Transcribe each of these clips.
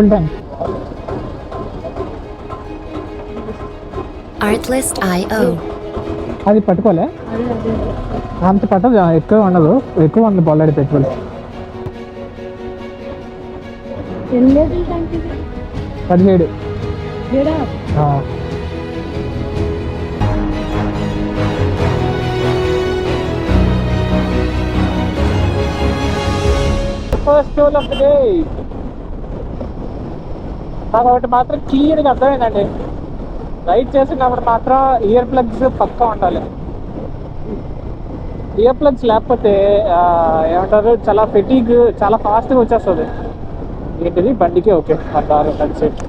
Full time. Artlist.io. అది పట్టుకోలే, అంత పట్టదు, ఎక్కువ ఉండదు, ఎక్కువ ఉంది already petrol. 17. First toll of the day. నాకు ఒకటి మాత్రం క్లియర్గా అర్థమైందండి, రైడ్ చేసినప్పుడు మాత్రం ఇయర్ ప్లగ్స్ పక్కా ఉండాలి. ఇయర్ ప్లగ్స్ లేకపోతే ఏమంటారు, చాలా ఫెటీగ్, చాలా ఫాస్ట్గా వచ్చేస్తుంది. ఏంటిది బండికి ఓకే దారి set.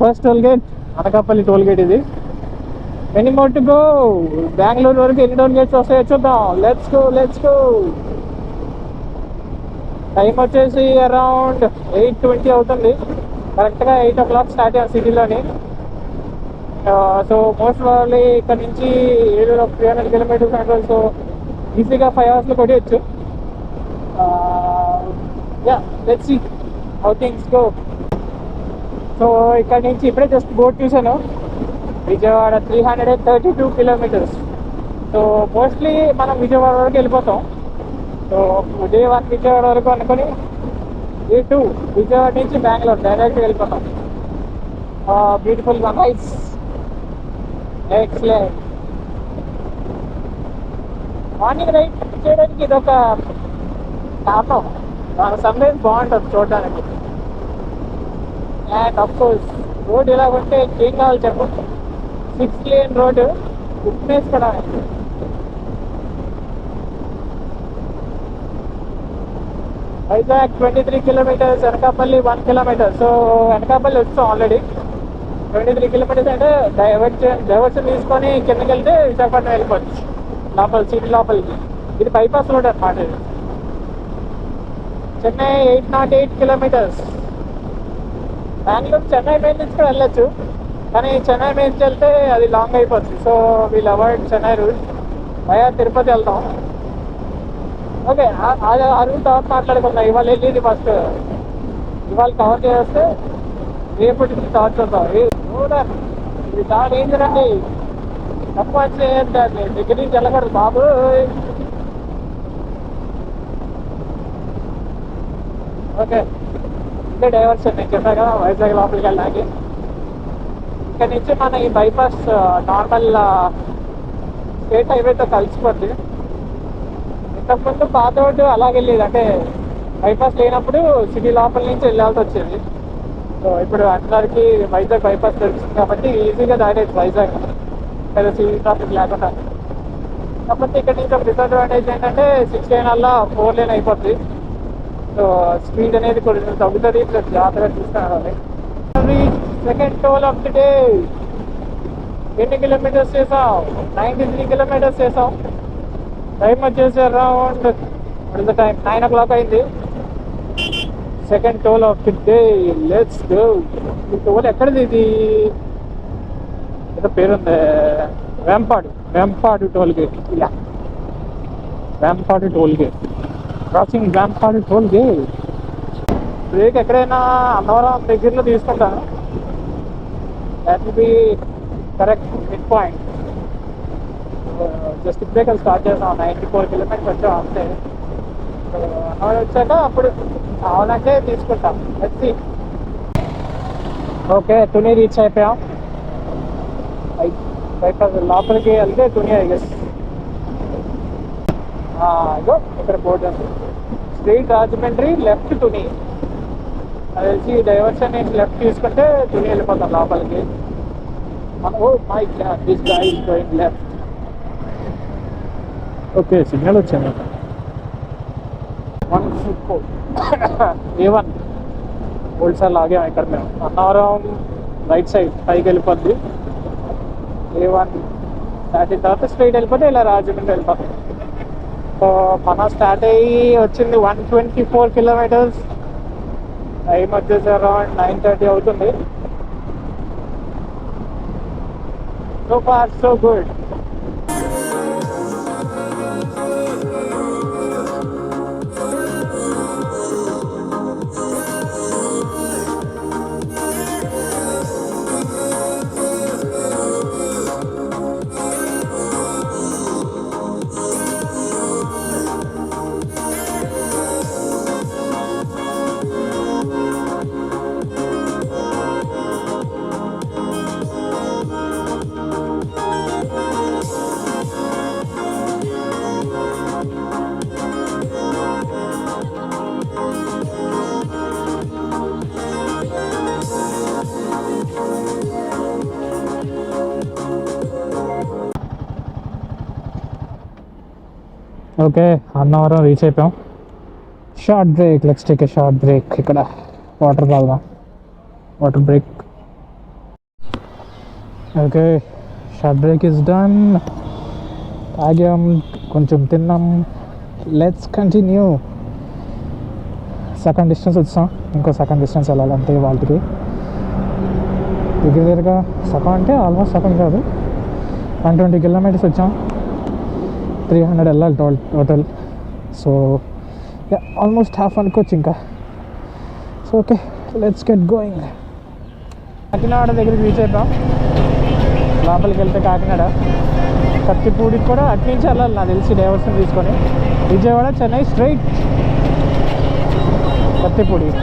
First toll gate Anakapalli toll gate ఇది. Any more to go. Bengaluru వరకు ఎన్ని టోల్ గేట్స్ వస్తాయో చూద్దాం. Let's go. టైం వచ్చేసి అరౌండ్ 8:20 అవుతుంది. కరెక్ట్గా 8 o'clock స్టార్ట్ అయ్యాం సిటీలోని. సో మోస్ట్ ప్రాబబ్లీ ఇక్కడ నుంచి 300 kilometers అంటారు. సో ఈజీగా 5 hours కొట్టేయచ్చు. Let's see how things go. So ఇక్కడ నుంచి ఇప్పుడే జస్ట్ బోర్డ్ చూసాను, విజయవాడ 332 kilometers. సో మోస్ట్లీ మనం విజయవాడ వరకు వెళ్ళిపోతాం. సో ఉదయం విజయవాడ వరకు అనుకొని E2 విజయవాడ నుంచి బెంగళూరు డైరెక్ట్ వెళ్ళిపోతాం. Beautiful nice, excellent. Morning ride చేయడానికి ఇది ఒక కారణం. సన్ రైజ్ బాగుంటుంది చూడడానికి. అండ్ అఫ్ కోర్స్ రోడ్ ఇలా ఉంటే ఏం కావాలి చెప్పు. 6 lane రోడ్డు ఉప్పేసుకోవడానికి. Vizag 23 kilometers, Anakapalli 1 kilometer. So Anakapalli వచ్చాం ఆల్రెడీ. 23 kilometers అంటే డైవర్షన్ తీసుకొని కిందకి వెళ్తే విశాఖపట్నం వెళ్ళిపోవచ్చు లోపల, సిటీ లోపలికి. ఇది బైపాస్ రోడ్ అనమాట. ఇది చెన్నై 808 kilometers. బెంగళూరు చెన్నై మెయిన్ నుంచి కూడా వెళ్ళొచ్చు, కానీ చెన్నై మెయిన్ నుంచి వెళ్తే అది లాంగ్ అయిపోతుంది. సో వీళ్ళు అవాయిడ్ చెన్నై రూట్, భయా తిరుపతి వెళ్తాం. ఓకే, ఆ రూట్ తర్వాత మాట్లాడుకుందాం. ఇవాళ వెళ్ళేది ఫస్ట్, ఇవాళ కవర్ చేస్తే రేపటి స్టార్ట్ చేద్దాం. ఇది చాలా డేంజర్ అండి, తక్కువ చేయండి, దగ్గర నుంచి వెళ్ళకూడదు బాబు. ఓకే, ఇదే డైవర్షన్ నేను చెప్పాను కదా, వైజాగ్ లోపలికి వెళ్ళడానికి. ఇక్కడ నుంచి మన ఈ బైపాస్ నార్మల్ స్టేట్ హైవేతో కలిసిపోద్ది. ఇంతకుముందు పాత రోడ్డు అలాగే వెళ్ళేది, అంటే బైపాస్ లేనప్పుడు సిటీ లోపల నుంచి వెళ్ళాల్సి వచ్చేది. సో ఇప్పుడు అందరికి వైజాగ్ బైపాస్ దొరుకుతుంది కాబట్టి ఈజీగా దారేది వైజాగ్, లేదా సిటీ ట్రాఫిక్ లేకుండా. కాకపోతే ఇక్కడ నుంచి ఒక డిసడ్వాంటేజ్ ఏంటంటే 6 lane వల్ల 4 lane అయిపోద్ది. సో స్పీడ్ అనేది కొంచెం తగ్గుతుంది, ప్లస్ జాగ్రత్తగా చూసుకోవాలి. Second toll of the day. ఎన్ని కిలోమీటర్స్ చేసాం? 93 kilometers చేసాం. టైం వచ్చేసి అరౌండ్ టైం 9 o'clock అయింది. Second toll of the day, let's go. ఈ టోల్ ఎక్కడిది? ఇది ఏదో పేరుంది, వేంపాడు టోల్ గేట్. ఇలా Vempadu toll gate, crossing Vempadu toll gate. Break ఎక్కడైనా అన్నవరం దగ్గరలో తీసుకుంటాను, that will be correct mid point. Just ఇప్పుడే కదా స్టార్ట్ చేసాం, 94 kilometers వచ్చాం అంతే. అన్నవరం వచ్చాక అప్పుడు కావాలంటే తీసుకుంటాం. వచ్చి ఓకే, తుని రీచ్ అయిపోయాం. బైపాస్ లోపలికి వెళ్తే తుని, ఐ గెస్. ఇగో ఇక్కడ బోర్డు ఉంది, స్ట్రీట్ రాజమండ్రి, లెఫ్ట్ తుని. అది వచ్చి డైవర్షన్ నుంచి లెఫ్ట్ తీసుకుంటే తుని వెళ్ళిపోతాం లోపలికి. Oh my God, this guy is going left. Okay, signal వచ్చింది. A1 ఓల్డ్ సార్ లాగాం ఇక్కడ మేము. అన్నవరం రైట్ సైడ్ పైకి వెళ్ళిపోద్ది. A1 దాటిన తర్వాత స్ట్రైట్ వెళ్ళిపోతే ఇలా రాజమండ్రి వెళ్ళిపోతాం. సో మన స్టార్ట్ అయ్యి వచ్చింది 124 kilometers. టైం వచ్చేసి అరౌండ్ 9:30 అవుతుంది. So far so good. Okay, Annavaram reach అయిపోయాం. Short break, let's take a short break. ఇక్కడ వాటర్ తాగుదాం, water break. Okay, short break is done. తాగాం, కొంచెం తిన్నాం. Let's continue. సెకండ్ డిస్టెన్స్ వచ్చాం, ఇంకో సెకండ్ డిస్టెన్స్ వెళ్ళాలంటే వాళ్ళకి దగ్గరగా సగం, అంటే ఆల్మోస్ట్ సగం కాదు, 120 కిలోమీటర్స్ వచ్చాం. 300 వెళ్ళాలి టోటల్. సో ఆల్మోస్ట్ హాఫ్ అనుకోవచ్చు ఇంకా. So okay, let's get going. Kakinada దగ్గరికి రీచ్ అయిపోయాం. లోపలికి వెళ్తే కాకినాడ, కత్తిపూడికి కూడా అటు నుంచి వెళ్ళాలి నాకు తెలిసి, డైవర్షన్ తీసుకొని. విజయవాడ, చెన్నై స్ట్రైట్, కత్తిపూడి ఇటు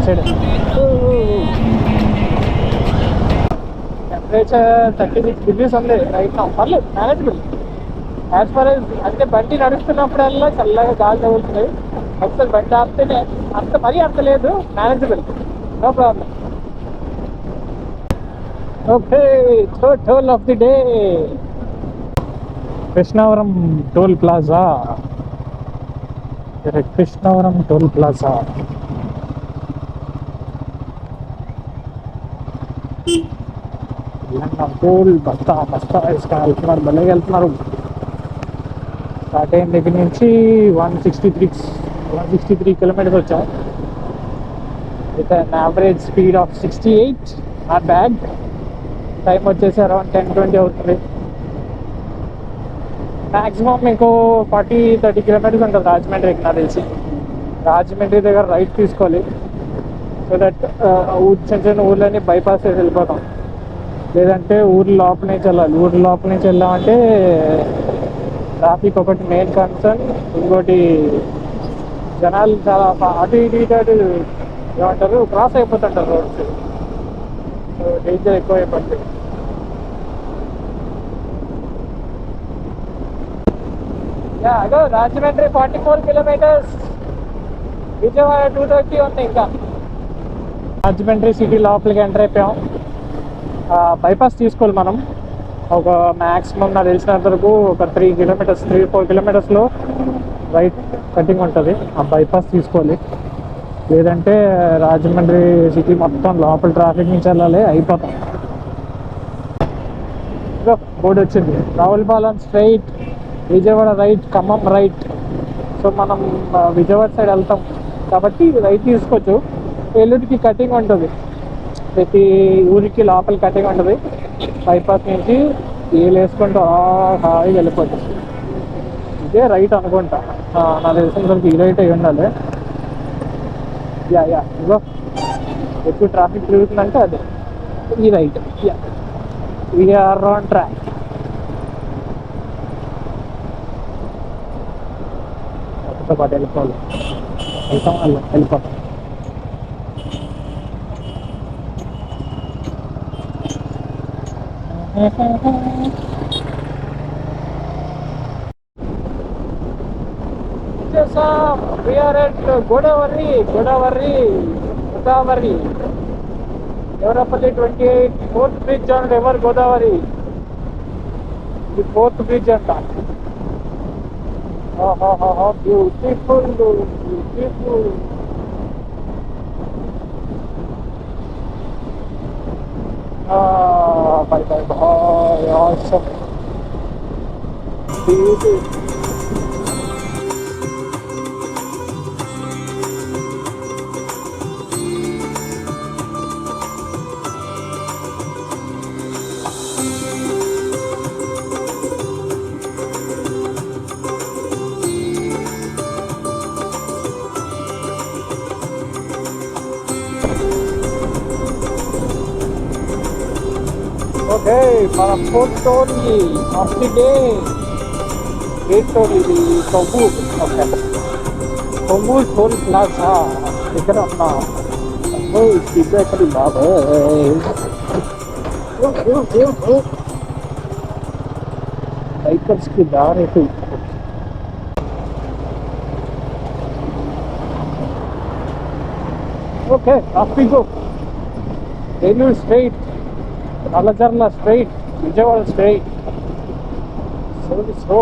సైడ్. టెంపరేచర్ 36 degrees ఉంది రైట్ నౌ. పర్లేదు, మేనేజబుల్ యాజ్ ఫర్ యాజ్. అంటే బండి నడుస్తున్నప్పుడల్లా చల్లగా గాలి తగులుతుంది. ఒకసారి బండి ఆపితేనే అంత మరీ అంత లేదు, manageable, no problem. Okay, third toll of the day, Krishnavaram toll plaza. Krishnavaram toll plaza. Toll బస్తా బస్తా ఇసుక వెళ్తున్నారు, భలేగా వెళ్తున్నారు. స్టార్ట్ అయిన దగ్గర నుంచి 163 కిలోమీటర్స్ వచ్చాం with an average speed of 68. Not bad. Time వచ్చేసి అరౌండ్ 10-20 అవుతుంది. మ్యాక్సిమం మీకు 40-30 కిలోమీటర్స్ ఉంటుంది రాజమండ్రికి నాకు తెలిసి. రాజమండ్రి దగ్గర రైట్ తీసుకోవాలి, సో దట్ చిన్న చిన్న ఊర్లని బైపాస్ చేసి వెళ్ళిపోతాం. లేదంటే ఊరి లోపల నుంచి వెళ్ళాలి. ఊరి లోపల నుంచి వెళ్ళామంటే ట్రాఫిక్ ఒకటి మెయిన్ కన్సర్న్. ఇంకోటి జనాలు చాలా అటు ఇటు ఏమంటారు, క్రాస్ అయిపోతుంటారు రోడ్స్. సో డేంజర్ ఎక్కువ అయిపోతుంది. అదో రాజమండ్రి 44 కిలోమీటర్స్, విజయవాడ 230 ఉంది. ఇంకా రాజమండ్రి సిటీ లోపలికి ఎంటర్ అయిపోయాం. బైపాస్ తీసుకోవాలి మనం. ఒక మ్యాక్సిమం నాకు తెలిసినంత వరకు ఒక 3-4 కిలోమీటర్స్లో రైట్ కటింగ్ ఉంటుంది. ఆ బైపాస్ తీసుకోవాలి. లేదంటే రాజమండ్రి సిటీ మొత్తం లోపల ట్రాఫిక్ నుంచి వెళ్ళాలి, అయిపోతాం. బోర్డు వచ్చింది, Ravulapalem straight, Vijayawada right, Khammam right. So మనం విజయవాడ సైడ్ వెళ్తాం కాబట్టి రైట్ తీసుకోవచ్చు. ఎల్లుడికి కటింగ్ ఉంటుంది, ప్రతి ఊరికి లోపల కటింగ్ ఉంటుంది. బైపాస్ నుంచి ఏలు వేసుకుంటూ హాయిగా వెళ్ళిపోతుంది. ఇదే రైట్ అనుకుంటా, నాకు తెలిసినంతవరకు ఈ రైట్ అయి ఉండాలి. ఇగో ఎక్కువ ట్రాఫిక్ తిరుగుతుందంటే అదే ఈ రైట్. We're on track. ఒకతో పాటు వెళ్ళిపోవాలి, వెళ్ళిపోతాం. We are at Godavari. Devarapalli 28, 4th bridge on river Godavari. The 4th bridge anta. Oh, beautiful. Bye. Awesome. Beautiful. Okay, మన fourth toll of the day. Eighth toll ఇది Kovvur. Okay, Kovvur toll plaza దగ్గర ఉన్నాం. ఎక్కడ బాబాయ్, బైకర్స్కి దారి. Okay, off we go. Eluru straight, Nallajarla straight, Vijayawada straight. So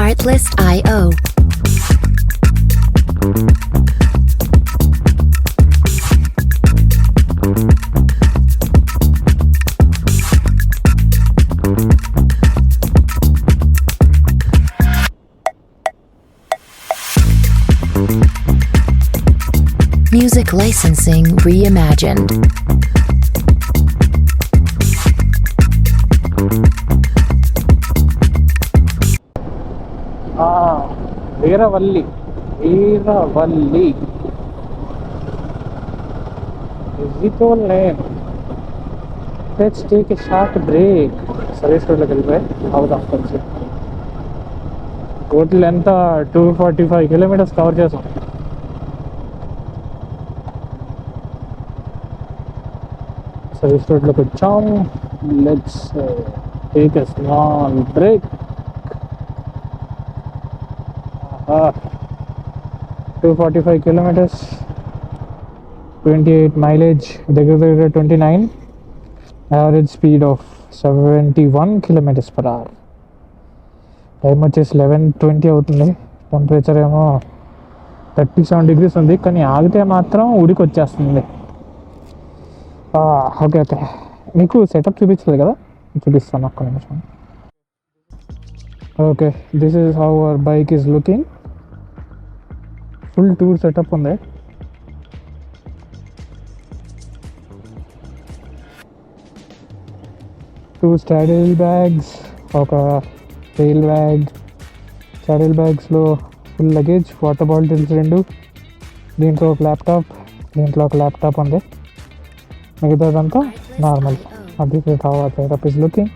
Artlist.io. Music licensing reimagined. Veeravalli Visitol name. Let's take a short break. Service రోడ్లోకి వెళ్ళిపోయి అవుదాం కొంచెం. టోటల్ ఎంత 245 కిలోమీటర్స్ కవర్ చేసాం. సర్వీస్ రోడ్లోకి వచ్చాం. Let's take a small break. 245 kilometres, 28 mileage, దగ్గర 29, average speed of 71 kilometres per hour. Time వచ్చేసి 11:20 అవుతుంది. టెంపరేచర్ ఏమో 37 degrees ఉంది, కానీ ఆగితే మాత్రం ఉడికి వచ్చేస్తుంది. ఓకే ఓకే, మీకు సెటప్ చూపించలేదు కదా, చూపిస్తాను ఒక్క నిమిషం. Okay, this is how our bike is looking. Full tour setup ఉంది. టూ స్టాడిల్ బ్యాగ్స్, ఒక టైల్ బ్యాగ్. స్టాడిల్ బ్యాగ్స్లో ఫుల్ లగేజ్, వాటర్ బాటిల్స్ 2, దీంట్లో ఒక ల్యాప్టాప్, దీంట్లో ఒక ల్యాప్టాప్ ఉంది. మిగతాదంతా నార్మల్. అది setup is looking.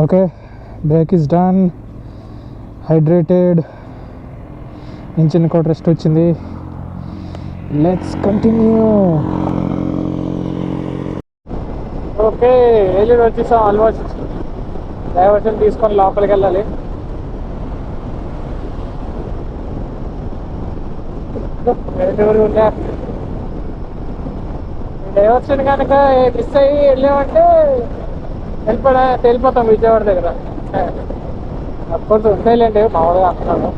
Okay, break is done. Hydrated, engine కూడా రెస్ట్ వచ్చింది. Let's continue. ఓకే, ఏలూరు వచ్చేసాం ఆల్మోస్ట్. డైవర్షన్ తీసుకొని లోపలికి వెళ్ళాలి. డైవర్షన్ కనుక మిస్ అయ్యి వెళ్ళామంటే వెళ్ళిపోతాం విజయవాడ దగ్గర. అఫ్కోర్స్ ఉంటాయిలేండి, మామూలుగా అంటున్నాను.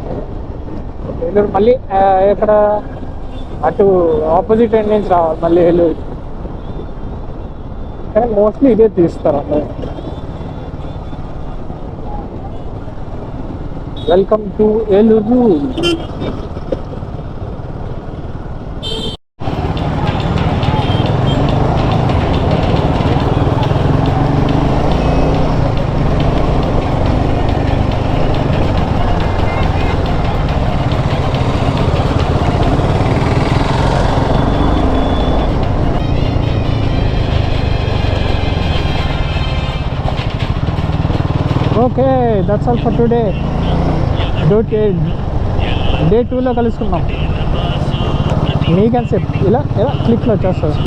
ఏలూరు మళ్ళీ ఇక్కడ అటు ఆపోజిట్ ఎండ్ నుంచి రావాలి మళ్ళీ ఏలూరు. కానీ మోస్ట్లీ ఇదే తీస్తారు అందరూ. Welcome to Eluru. Okay, that's all for today. Day 2లో కలుసుకుందాం. మీకని చెప్పి ఇలా క్లిక్లో వచ్చేస్తుంది.